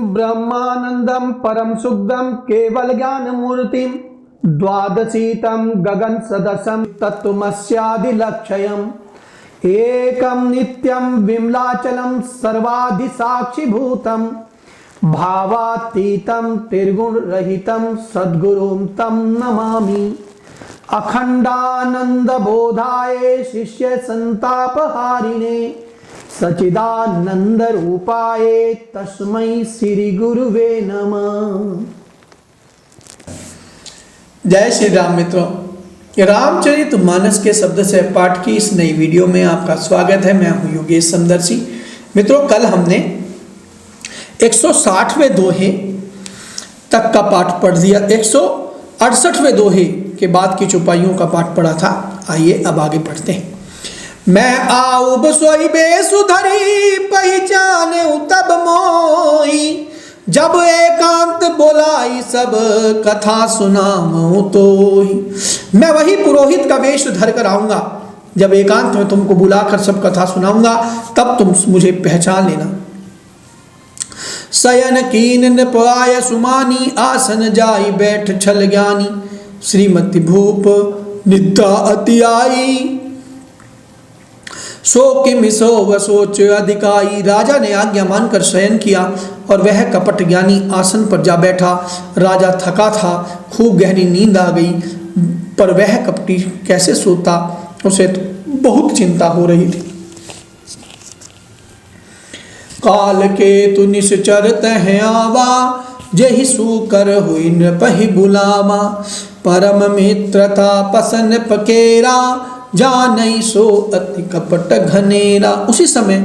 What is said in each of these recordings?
ब्रह्मानंदम परम सुखदम केवल ज्ञान मूर्तिम द्वादशीतम गगन सदसम तत्वमस्यादि लक्ष्यम एकम नित्यम विमलाचलम सर्वाधि साक्षी भूतम भावातीतम त्रिगुण रहितम सद्गुरुम तम नमामि अखंडानंद बोधाय शिष्य संतापहारिणे सचिदानंद रूपाय तस्मै श्री गुरुवे नमः। जय श्री राम मित्रों, रामचरितमानस के शब्द से पाठ की इस नई वीडियो में आपका स्वागत है। मैं हूं योगेश समदर्शी। मित्रों, कल हमने 160वें दोहे तक का पाठ पढ़ दिया। 168वें दोहे के बाद की चौपाइयों का पाठ पढ़ा था। आइए अब आगे पढ़ते हैं। मैं आऊब सोई बेसुधरी पहचाने तब मोही, जब एकांत बोलाई सब कथा सुनाऊं तोही। मैं वही पुरोहित का वेश धर कर आऊंगा, जब एकांत में तुमको बुलाकर सब कथा सुनाऊंगा, तब तुम मुझे पहचान लेना। शयन कीन नृपाय सुमानी, आसन जाई बैठ छल ज्ञानी। श्रीमती भूप निद्रा अति आई, सो किम सो वसोच अधिकाई। राजा ने आज्ञा मानकर शयन किया और वह कपट ज्ञानी आसन पर जा बैठा। राजा थका था, खूब गहरी नींद आ गई, पर वह कपटी कैसे सोता, उसे तो बहुत चिंता हो रही थी। काल के तु निश्चर तह आवा, जेहि सूकर हुई नृपहि बुलावा। परम मित्रता पसन पकेरा, जानई सो अति कपट घनेरा। उसी समय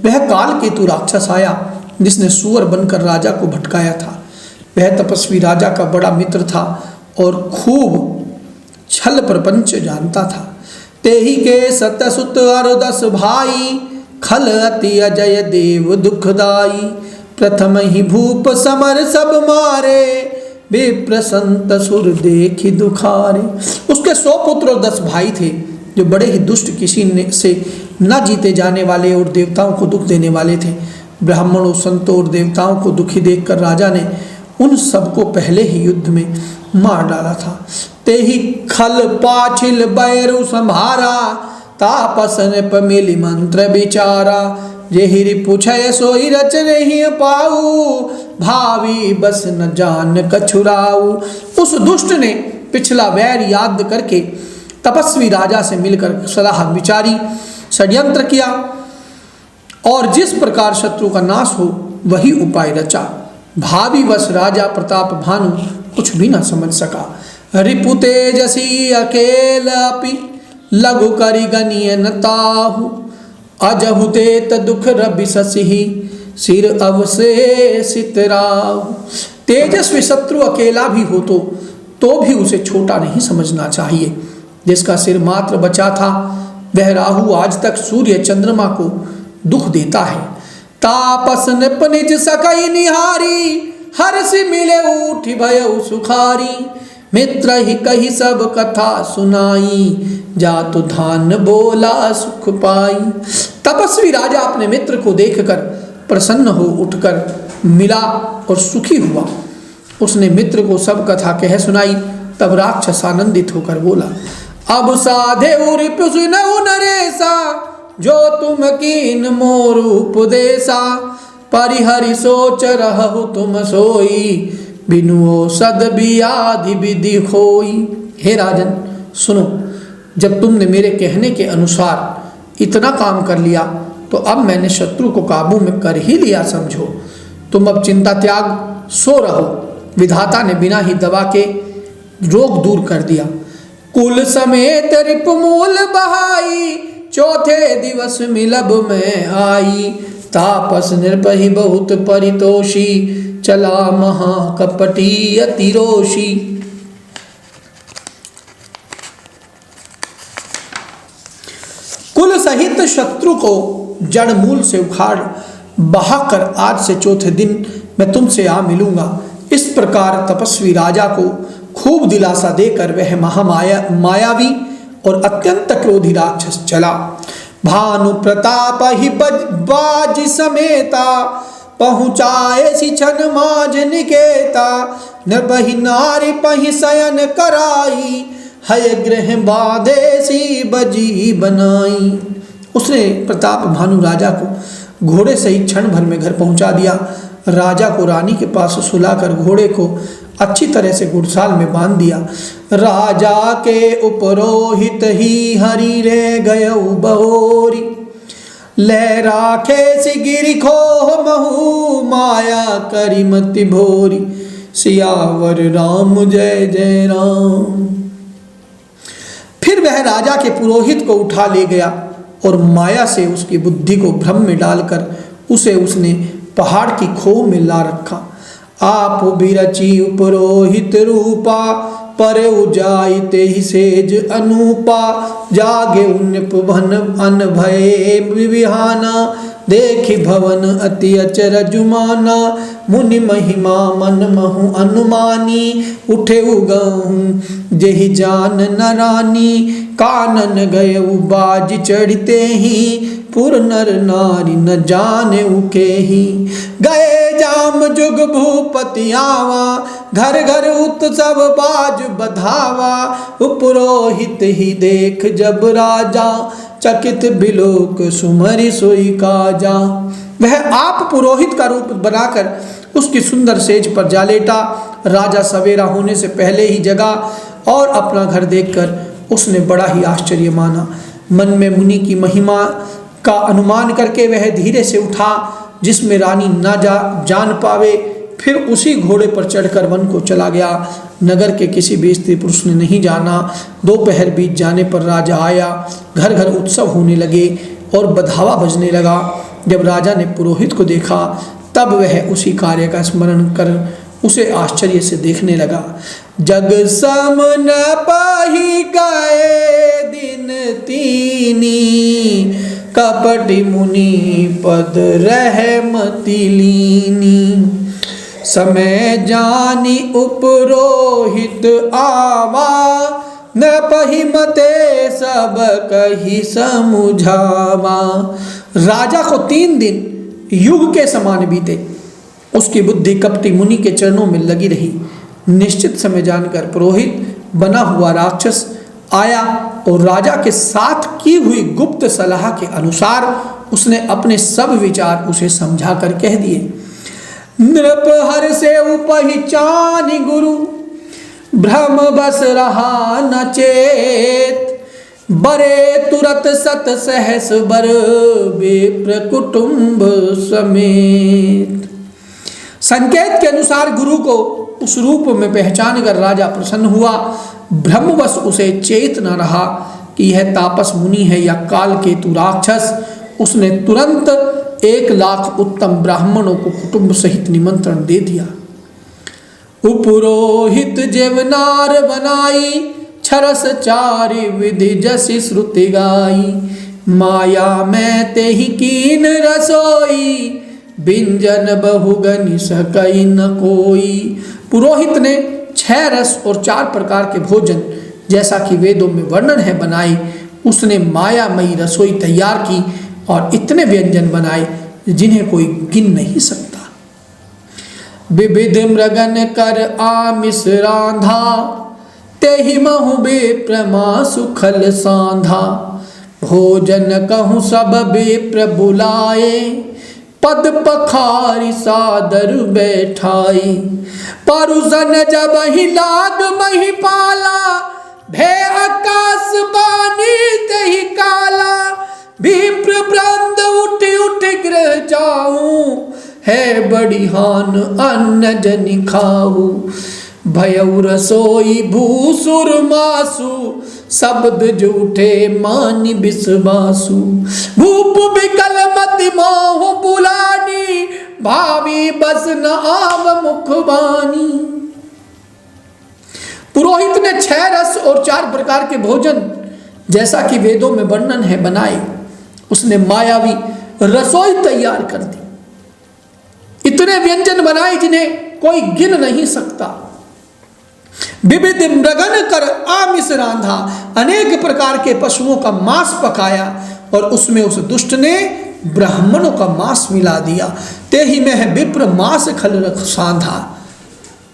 वह काल केतु राक्षस आया, जिसने सुअर बनकर राजा को भटकाया था। वह तपस्वी राजा का बड़ा मित्र था और खूब छल प्रपंच जानता था। तेहि के सतसुत अरुदस भाई, खल अति अजय देव दुखदाई। प्रथम ही भूप समर सब मारे, विप्र संत सुर देखि दुखारे। उसके 100 पुत्र और 10 भाई थे, जो बड़े ही दुष्ट, किसी ने से न जीते जाने वाले और देवताओं को दुख देने वाले थे। ब्राह्मणों, संतों और देवताओं को दुखी देखकर राजा ने उन सबको पहले ही युद्ध में मार डाला था। ते ही खल पाछिल बैरु संभारा, तापस नृप मिलि मंत्र विचारा। जेहि पूछय सोई रच नहीं पाऊ, भावी बस न जान कछुराऊ। उस दुष्ट ने पिछला वैर याद करके तपस्वी राजा से मिलकर सलाह विचारी, षड्यंत्र किया और जिस प्रकार शत्रु का नाश हो वही उपाय रचा। भावी बस राजा प्रताप भानु कुछ भी न समझ सका। रिपु तेजसी अकेल अपि, लघु करि गनिय न ताहु। अजहु देत दुख रवि शशि, सिर अवशेषित राहु। तेजस्वी शत्रु अकेला भी हो तो भी उसे छोटा नहीं समझना चाहिए। जिसका सिर मात्र बचा था, वह राहु आज तक सूर्य चंद्रमा को दुख देता है। तापस नृप निज सकई निहारी, हर्ष मिले उठी भय सुखारी। मित्र ही कही सब कथा सुनाई, जातु धान बोला सुख पाई। तपस्वी राजा अपने मित्र को देखकर प्रसन्न हो उठकर मिला और सुखी हुआ। उसने मित्र को सब कथा कह सुनाई। तब राक्षस आनंदित होकर बोला, अब साधे रिपु सुनऊ नरेसा, जो तुम कीन मोर उपदेशा। परिहरि सोच रहु तुम सोई, बिनु सद बियाधि विधि खोई। हे राजन सुनो, जब तुमने मेरे कहने के अनुसार इतना काम कर लिया, तो अब मैंने शत्रु को काबू में कर ही लिया समझो। तुम अब चिंता त्याग सो रहो। विधाता ने बिना ही दवा के रोग दूर कर दिया। कुल समेत रिपु मूल बहाई, चौथे दिवस मिलब में आई। तापस नृपहि बहुत परितोषी, चला महाकपटी अति रोषी। कुल सहित शत्रु को जड़ मूल से उखाड़ बहाकर आज से चौथे दिन मैं तुमसे आ मिलूंगा। इस प्रकार तपस्वी राजा को खूब दिलासा देकर वह मायावी और अत्यंत क्रोधी राक्षस चला। भानु प्रताप ही बाज समेता, पहुँचाए सिछन माज निकेता, नृपहि नारी पहि शयन कराई, हय गृह बाधे सी बजी बनाई। उसने प्रताप भानु राजा को घोड़े से ही क्षण भर में घर पहुंचा दिया। राजा को रानी के पास सुलाकर घोड़े को अच्छी तरह से घुड़साल में बांध दिया। राजा के उपरोहित ही हरि रे गय बहोरी, ले राखे सी गिरि खो महु, माया करी मति भोरी, सियावर राम जय जय राम। फिर वह राजा के पुरोहित को उठा ले गया और माया से उसकी बुद्धि को भ्रम में डालकर उसे उसने पहाड़ की खो में ला रखा। आप बिरची पुरोहित रूपा, पर उजाई ते ही सेज अनूपा, जागे उन्नप भन अन भये विविहाना, देखि भवन अति अचरज माना, मुनि महिमा मन महु अनुमानी, उठे उगहूँ जेहि जान न रानी, कानन गय बाज चढ़ते ही, पुर नर नारी न जाने उके ही, गए जाम जुग भूपति आवा, घर घर उत्सव बाज बधावा, पुरोहित ही देख जब राजा, चकित बिलोक सुमरि सोई काजा। वह आप पुरोहित का रूप बनाकर उसकी सुंदर सेज पर जा लेटा। राजा सवेरा होने से पहले ही जगा और अपना घर देखकर उसने बड़ा ही आश्चर्य माना। मन में मुनि की महिमा का अनुमान करके वह धीरे से उठा, जिसमें रानी ना जान पावे। फिर उसी घोड़े पर चढ़कर वन को चला गया। नगर के किसी भी स्त्री पुरुष ने नहीं जाना। दोपहर बीत जाने पर राजा आया। घर घर उत्सव होने लगे और बधावा बजने लगा। जब राजा ने पुरोहित को देखा तब वह उसी कार्य का स्मरण कर उसे आश्चर्य से देखने लगा। जग सम न पाही गए दिन तीनी, कपटि मुनि पद रहमति लीनी, समय जानी उपरोहित आवा, न पही मते सब कही समुझावा। राजा को 3 दिन युग के समान बीते। उसकी बुद्धि कपटी मुनि के चरणों में लगी रही। निश्चित समय जानकर पुरोहित बना हुआ राक्षस आया और राजा के साथ की हुई गुप्त सलाह के अनुसार उसने अपने सब विचार उसे समझा कर कह दिए। नृप हर से उपहिचानि गुरु, भ्रम बस रहा न चेत, बरे तुरत सत सहस बर, विप्र कुटुंब समेत। संकेत के अनुसार गुरु को उस रूप में पहचान कर राजा प्रसन्न हुआ। ब्रह्मवश उसे चेत न रहा कि यह तापस मुनि है या काल केतु राक्षस। उसने तुरंत 1 लाख उत्तम ब्राह्मणों को कुटुंब सहित निमंत्रण दे दिया। उपरोहित जेवनार बनाई, छरस चारि विधि जसि श्रुति गाई, माया में तेहि कीन रसोई, व्यंजन बहुगनि सकई न कोई। पुरोहित ने 6 रस और 4 प्रकार के भोजन जैसा कि वेदों में वर्णन है बनाए। उसने मायामयी रसोई तैयार की और इतने व्यंजन बनाए जिन्हें कोई गिन नहीं सकता। विविध मृगन कर आमिष रांधा, तेहि महु विप्र सुखल सांधा, भोजन कहूँ सब विप्र बुलाए, पद पखारी सादर बैठाई, परुसन जब ही लाग मही पाला, भे आकाश बानी तही काला, विप्र ब्रंद उठ उठ गृह जाऊं, है बड़ी हान अन्न जनि खाऊ, भयउ रसोई भूसुर मासु, शब्द जूठे मानि बिस्वासु, भूप विकल मति मोह बुलानी, भावी बस न आव मुखबानी। पुरोहित ने 6 रस और 4 प्रकार के भोजन जैसा कि वेदों में वर्णन है बनाए। उसने मायावी रसोई तैयार कर दी, इतने व्यंजन बनाए जिन्हें कोई गिन नहीं सकता। विविध मृगन कर आमिष रांधा, अनेक प्रकार के पशुओं का मांस पकाया और उसमें उस दुष्ट ने ब्राह्मणों का मांस मिला दिया। ते ही में विप्र मांस खल रख साधा।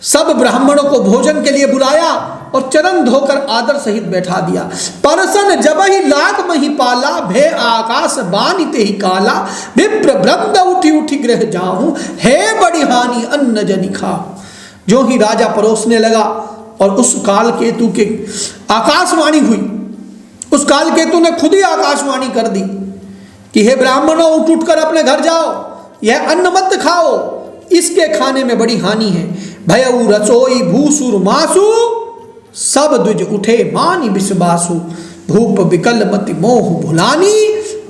सब ब्राह्मणों को भोजन के लिए बुलाया और चरण धोकर आदर सहित बैठा दिया। परसन जब ही लाग मही पाला, भे आकाश बानी ते ही काला। विप्र ब्रह्म उठी उठी ग्रह जाऊं, हे बड़ी हानि अन्न जनि खाऊं। जो ही राजा परोसने लगा और उस काल केतु के आकाशवाणी हुई, उस काल केतु ने खुद ही आकाशवाणी कर दी कि हे ब्राह्मणों, उठ उठ कर अपने घर जाओ, यह अन्न मत खाओ, इसके खाने में बड़ी हानि है। भयउ रसोई भूसुर मासु, सब द्विज उठे मानी बिसबासु। भूप विकल मति मोह भुलानी,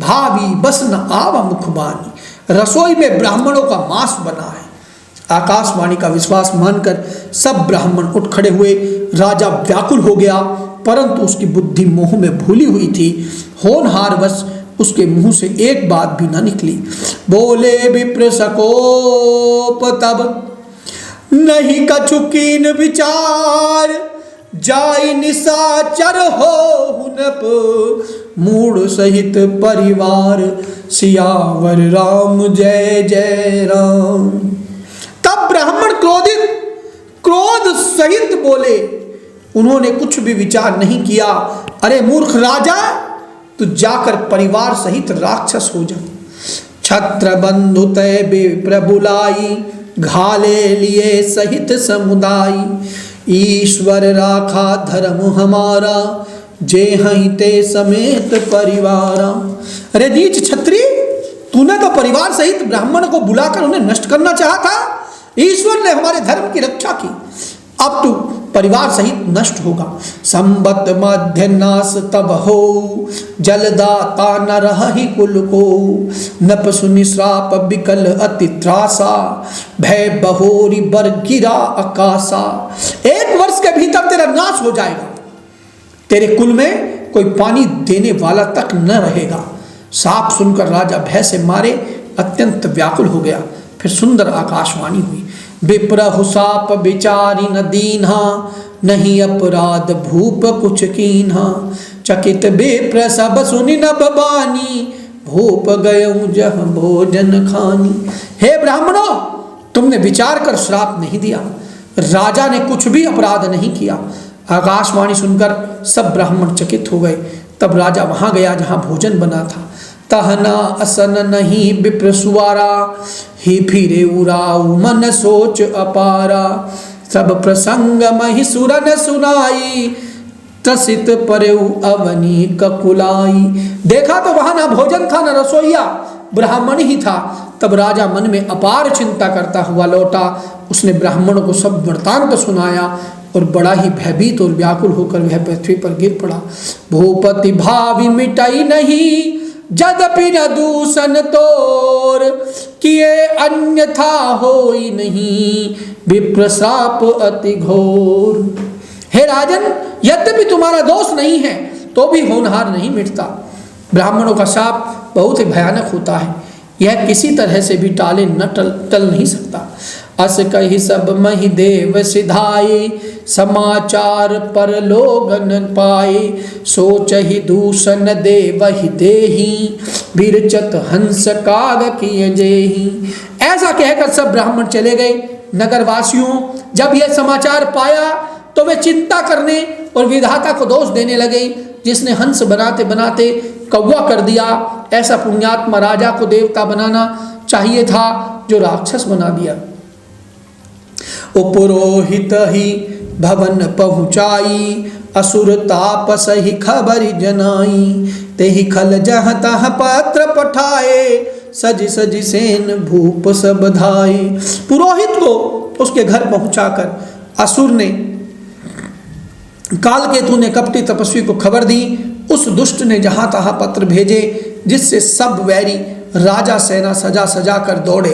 भावी बस न आवा मुखबानी। रसोई में ब्राह्मणों का मांस बना है। आकाशवाणी का विश्वास मानकर सब ब्राह्मण उठ खड़े हुए। राजा व्याकुल हो गया, परंतु उसकी बुद्धि मोह में भूली हुई थी। होनहारवश उसके मुंह से एक बात भी न निकली। बोले विप्र सकोप तब, नहीं कछु कीन विचार। जाई निशाचर हो हुनप, मूड सहित परिवार। सियावर राम जय जय राम। तब ब्राह्मण क्रोध सहित बोले। उन्होंने कुछ भी विचार नहीं किया। अरे मूर्ख राजा, तू जाकर परिवार सहित राक्षस हो जा। छत्र बंधु तय विप्र बुलाई, घाले लिए सहित समुदाय। ईश्वर राखा धर्म हमारा, जे हई ते समेत परिवारा। अरे नीच छत्री, तूने तो परिवार सहित ब्राह्मण को बुलाकर उन्हें नष्ट करना चाहा था। ईश्वर ने हमारे धर्म की रक्षा की, अब तू परिवार सहित नष्ट होगा। संबत मध्य नाश तब हो, जलदाता न रही कुल को। नप सुनि श्राप बिकल अति त्रासा, भय बहोरी बर गिरा आकाशा। 1 वर्ष के भीतर तेरा नाश हो जाएगा, तेरे कुल में कोई पानी देने वाला तक न रहेगा। साप सुनकर राजा भय से मारे अत्यंत व्याकुल हो गया। फिर सुंदर आकाशवाणी हुई। विप्र हुसाप विचारी न दीन्हा, नहीं अपराध भूप कुछ कीन्हा। चकित विप्र सब सुनि नभ बानी, भूप गयऊ जह भोजन खानी। हे ब्राह्मणों, तुमने विचार कर श्राप नहीं दिया, राजा ने कुछ भी अपराध नहीं किया। आकाशवाणी सुनकर सब ब्राह्मण चकित हो गए। तब राजा वहां गया जहां भोजन बना था। तहना असन नहीं विप्र सुवारा, ही फिरे उराऊ मन सोच अपारा। सब प्रसंग मही सुरन सुनाई, त्रसित परेऊ अवनी ककुलाई। देखा तो वहां ना भोजन था न रसोईया, ब्राह्मण ही था। तब राजा मन में अपार चिंता करता हुआ लौटा। उसने ब्राह्मणों को सब वृत्तांत सुनाया और बड़ा ही भयभीत और व्याकुल होकर वह पृथ्वी पर गिर पड़ा। भूपति भावी मिटाई नहीं, जदपि न दूषण तोर। किए अन्यथा होई नहीं, विप्र श्राप अति घोर। हे राजन, यद्यपि तुम्हारा दोष नहीं है तो भी होनहार नहीं मिटता। ब्राह्मणों का शाप बहुत ही भयानक होता है, यह किसी तरह से भी टाले न टल नहीं सकता। अस कही सब मही देव सिधाए, समाचार पर लोगन पाए। सोच ही दूषण देव ही देही, विरचत हंस काग किए जेही। ऐसा कहकर सब ब्राह्मण चले गए। नगरवासियों जब यह समाचार पाया तो वे चिंता करने और विधाता को दोष देने लगे, जिसने हंस बनाते बनाते कौवा कर दिया। ऐसा पुण्यात्मा राजा को देवता बनाना चाहिए था जो राक्षस बना दिया। उपरोहित ही भवन पहुँचाई, असुर तापस ही खबर जनाई। ते ही खल जह तह पत्र पठाए, सज सज सेन भूप सब धाए। पुरोहित को उसके घर पहुंचाकर असुर ने, कालकेतु ने कपटी तपस्वी को खबर दी। उस दुष्ट ने जहां तहां पत्र भेजे, जिससे सब वैरी राजा सेना सजा सजा कर दौड़े।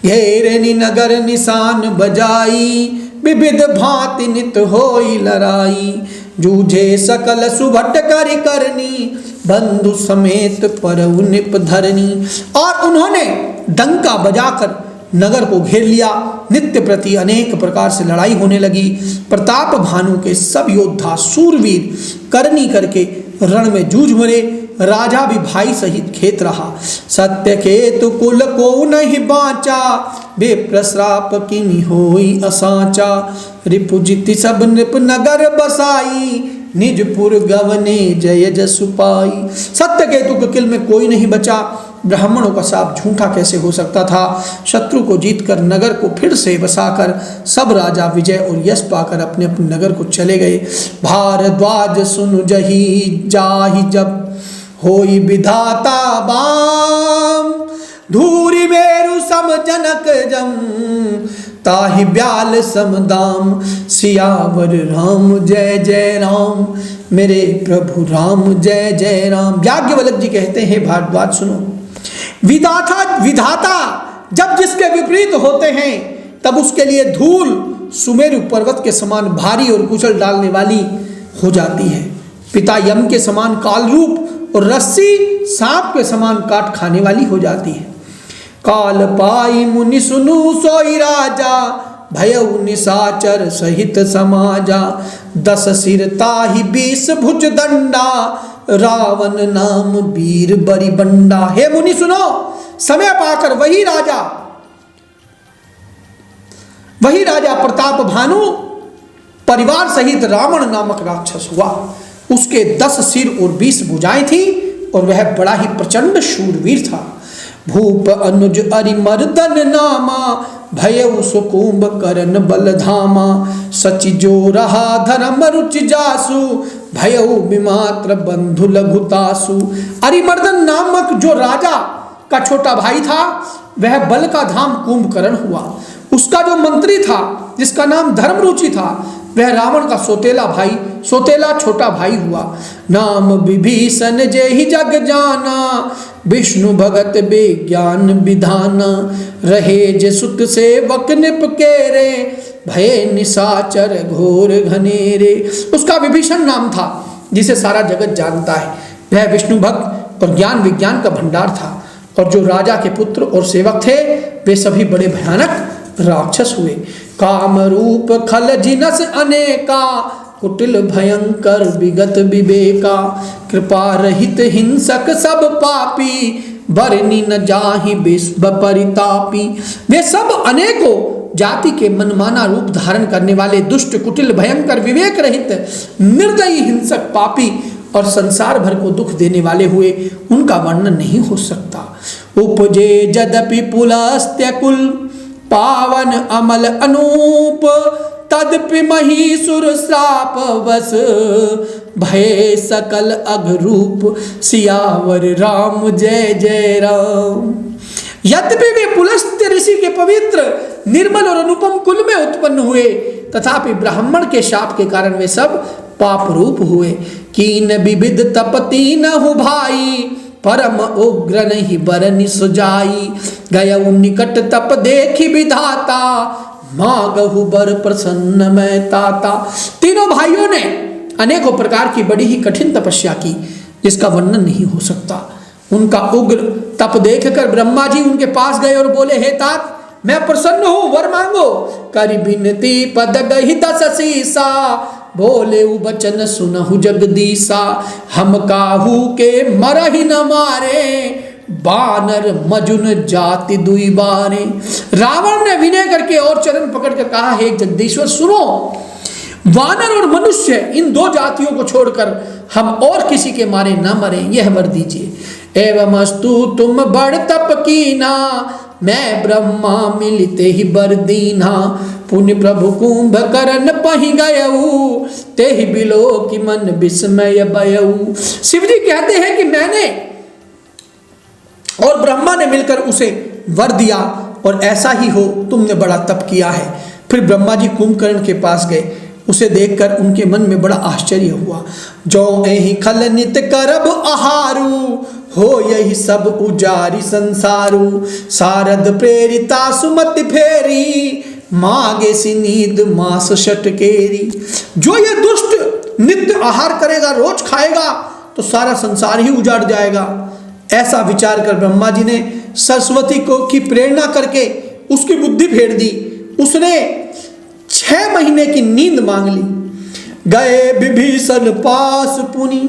घेरनी नगर निशान बजाई, विविध भांति नित होई लड़ाई। जूझे सकल सुभट करि करनी, बंधु समेत परउ निप धरनी। और उन्होंने डंका बजाकर नगर को घेर लिया। नित्य प्रति अनेक प्रकार से लड़ाई होने लगी। प्रताप भानु के सब योद्धा सूरवीर करनी करके रण में जूझ मरे। राजा भी भाई सहित खेत रहा। सत्य केतु कुल को नहीं बाचा, बे प्रश्राप किनी होई असाचा। रिपुजिति सब नृप नगर बसाई, निजपुर गवने जय जसु पाई। सत्य केतु के किल में कोई नहीं बचा। ब्राह्मणों का शाप झूठा कैसे हो सकता था। शत्रु को जीतकर नगर को फिर से बसाकर सब राजा विजय और यश पाकर अपने अपने नगर को चले गए। भारद्वाज सुन जही जाहि जब, होई विधाता बाम। धूरी मेरु सम जनक जम, ताहि ब्याल समदाम। सियावर राम जय जय राम, मेरे प्रभु राम जय जय राम। याज्ञवल्क्य जी कहते हैं भारद्वाज सुनो, विधाता जब जिसके विपरीत होते हैं तब उसके लिए धूल सुमेरु पर्वत के समान भारी और कुचल डालने वाली हो जाती है। पिता यम के समान काल रूप और रस्सी सांप के समान काट खाने वाली हो जाती है। काल पाई मुनि सुनु सोई राजा, भयउ निशाचर सहित समाजा। 10 सिर ताहि 20 भुज दंडा, रावण नाम वीर बरी बंडा। हे मुनि सुनो, समय पाकर वही राजा प्रताप भानु परिवार सहित रावण नामक राक्षस हुआ। उसके 10 सिर और 20 भुजाएं थी और वह बड़ा ही प्रचंड शूरवीर था। भूप अनुज अरिमर्दन नामा, भयउ सुकुंभ करन बलधामा। सचि जो रहा धर्म रुचि जासु, भयउ विमात्र बंधु लघुतासु। अरिमर्दन नामक जो राजा का छोटा भाई था वह बल का धाम कुंभकर्ण हुआ। उसका जो मंत्री था जिसका नाम धर्मरुचि था वह रावण का सोतेला छोटा भाई हुआ। नाम विभीषण जेहि जग जाना, विष्णु भगत विज्ञान विधाना। रहे जे सुत सेवक निप केरे, भय निशाचर घोर घनेरे। उसका विभीषण नाम था जिसे सारा जगत जानता है। वह विष्णु भक्त और ज्ञान विज्ञान का भंडार था। और जो राजा के पुत्र और सेवक थे वे सभी बड़े भयानक राक्षस हुए। काम रूप खल जिनस अनेका, कुटिल भयंकर विगत विवेका। कृपा रहित हिंसक सब पापी, बरनी न जाहि विश्व परितापी। वे सब अनेकों जाति के मनमाना रूप धारण करने वाले दुष्ट, कुटिल, भयंकर, विवेक रहित, निर्दयी, हिंसक, पापी और संसार भर को दुख देने वाले हुए। उनका वर्णन नहीं हो सकता। उपजे यद्यपि पुलस्त्य कुल, पावन अमल अनूप। तदपि महीसुर श्राप वस, भय सकल अघरूप। सियावर राम जय जय राम। यद्यपि वे पुलस्त्य ऋषि के पवित्र, निर्मल और अनुपम कुल में उत्पन्न हुए, तथापि ब्राह्मण के शाप के कारण वे सब पाप रूप हुए। कीन विविध तपति न हो भाई, परम उग्र नहीं बरनि सुजाई। गयउ निकट तप देखी विधाता, मांगहु बर प्रसन्न मैं ताता। तीनों भाइयों ने अनेकों प्रकार की बड़ी ही कठिन तपस्या की जिसका वर्णन नहीं हो सकता। उनका उग्र तप देखकर ब्रह्मा जी उनके पास गए और बोले, हे तात, मैं प्रसन्न हूं, वर मांगो। करि बिनती पद गहि 10 सीसा, बोले उ बचन सुनहु जगदीसा। हम काहू के मरहि न मारे, बानर मजुन जाति दुई बारे। रावण ने विनय करके और चरण पकड़कर कहा, हे जगदीश्वर सुनो, वानर और मनुष्य इन 2 जातियों को छोड़कर हम और किसी के मारे न मरे, यह वर दीजिए। एवं अस्तु तुम बड़ तप कीना, मैं ब्रह्मा मिलते ही बर दीना। पुण्य प्रभु कुंभकर्ण पहि गयऊ, तेहि बिलो कि मन विस्मय भयऊ। शिव जी कहते हैं कि मैंने और ब्रह्मा ने मिलकर उसे वर दिया और ऐसा ही हो, तुमने बड़ा तप किया है। फिर ब्रह्मा जी कुंभकर्ण के पास गए। उसे देखकर उनके मन में बड़ा आश्चर्य हुआ। जो एहि खल नित करब आहारू, हो यही सब उजारी संसारू। सारद प्रेरिता सुमति फेरी, मागे सी नींद मास शटकेरी। जो ये दुष्ट नित्य आहार करेगा, रोज खाएगा, तो सारा संसार ही उजाड़ जाएगा। ऐसा विचार कर ब्रह्मा जी ने सरस्वती को की प्रेरणा करके उसकी बुद्धि फेर दी। उसने 6 महीने की नींद मांग ली। गए विभीषण पास पुनि,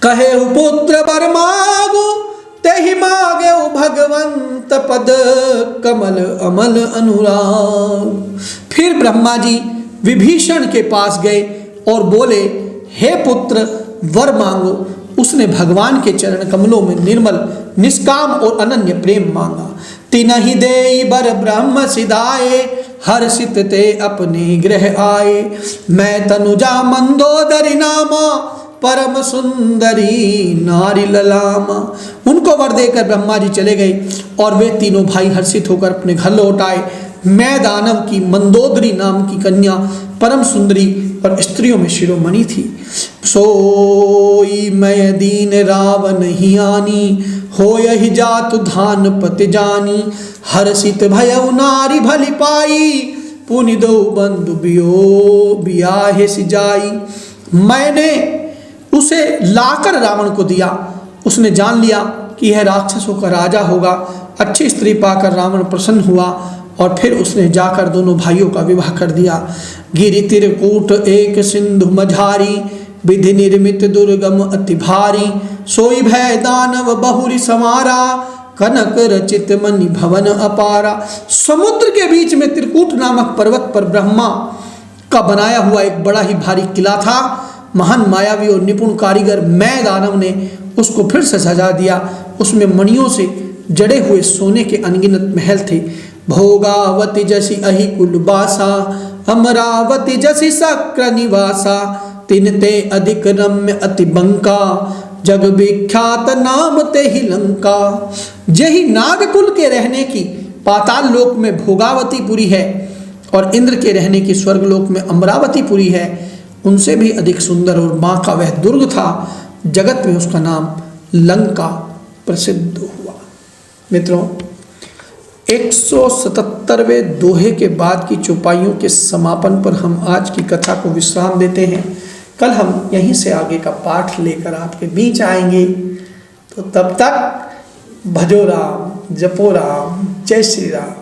कहे पुत्र वर मागो, तेहि मागे भगवंत पद कमल अमल अनुराग। फिर ब्रह्मा जी विभीषण के पास गए और बोले, हे पुत्र वर मांगो। उसने भगवान के चरण कमलों में निर्मल निष्काम और अनन्य प्रेम मांगा। तिनहि देई बर ब्रह्म सिधाए, हर्षित ते अपने गृह आए। मैं तनुजा मंदोदरी नामा, परम सुंदरी नारी ललामा। उनको वर देकर ब्रह्मा जी चले गए और वे तीनों भाई हर्षित होकर अपने घर लौट आए। मैं दानव की मंदोदरी नाम की कन्या परम सुंदरी और स्त्रियों में शिरोमणि थी। सोई मैं दीन रावण ही आनी, हो यही जातु धान पति जानी। हर्षित भयउ नारी भली पाई, पुनि दो बंधु बियाहे सिजाई। मैंने उसे लाकर रावण को दिया। उसने जान लिया कि यह राक्षसों का राजा होगा। अच्छी स्त्री पाकर रावण प्रसन्न हुआ और फिर उसने जाकर दोनों भाइयों का विवाह कर दिया। गिरि तिरकूट एक सिंधु मझारी, विधि निर्मित दुर्गम अति भारी। सोई भय दानव बहुरी समारा, कनक रचित मणि भवन अपारा। समुद्र के बीच में त्रिकूट नामक पर्वत पर ब्रह्मा का बनाया हुआ एक बड़ा ही भारी किला था। महान मायावी और निपुण कारीगर मैं दानव ने उसको फिर से सजा दिया। उसमें मणियों से जड़े हुए सोने के अनगिनत महल थे। भोगावती जसी अहि कुलबासा, अमरावती जसी शक्र निवासा। तिनते अधिक रम्य अति बंका, जग विख्यात नाम ते ही लंका। यही नागकुल के रहने की पाताल लोक में भोगावतीपुरी है और इंद्र के रहने की स्वर्गलोक में अमरावतीपुरी है। उनसे भी अधिक सुंदर और माँ का वह दुर्ग था, जगत में उसका नाम लंका प्रसिद्ध हुआ। मित्रों, 177वें दोहे के बाद की चौपाइयों के समापन पर हम आज की कथा को विश्राम देते हैं। कल हम यहीं से आगे का पाठ लेकर आपके बीच आएंगे। तो तब तक भजो राम, जपो राम, जय श्री राम।